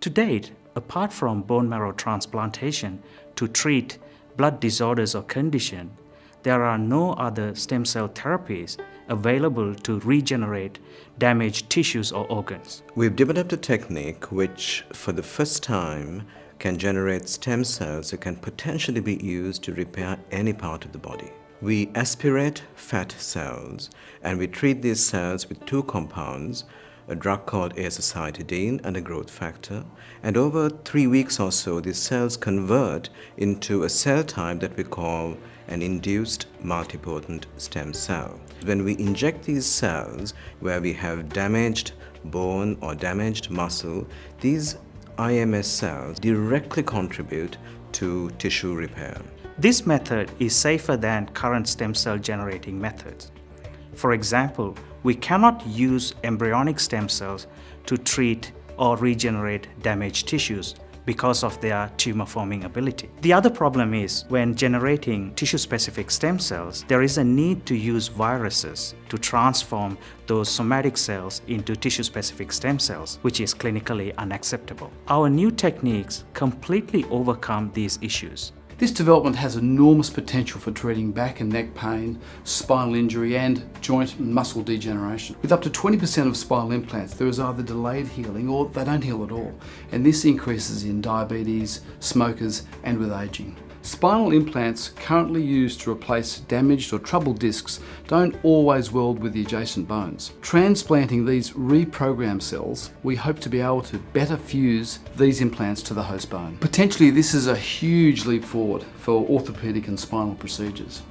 To date, apart from bone marrow transplantation to treat blood disorders or condition, there are no other stem cell therapies available to regenerate damaged tissues or organs. We've developed a technique which, for the first time, can generate stem cells that can potentially be used to repair any part of the body. We aspirate fat cells and we treat these cells with two compounds, a drug called azacitidine and a growth factor, and over 3 weeks or so these cells convert into a cell type that we call an induced multipotent stem cell. When we inject these cells where we have damaged bone or damaged muscle, these IMS cells directly contribute to tissue repair. This method is safer than current stem cell generating methods. For example, we cannot use embryonic stem cells to treat or regenerate damaged tissues because of their tumor-forming ability. The other problem is when generating tissue-specific stem cells, there is a need to use viruses to transform those somatic cells into tissue-specific stem cells, which is clinically unacceptable. Our new techniques completely overcome these issues. This development has enormous potential for treating back and neck pain, spinal injury and joint and muscle degeneration. With up to 20% of spinal implants, there is either delayed healing or they don't heal at all, and this increases in diabetes, smokers and with aging. Spinal implants currently used to replace damaged or troubled discs don't always weld with the adjacent bones. Transplanting these reprogrammed cells, we hope to be able to better fuse these implants to the host bone. Potentially this is a huge leap forward for orthopedic and spinal procedures.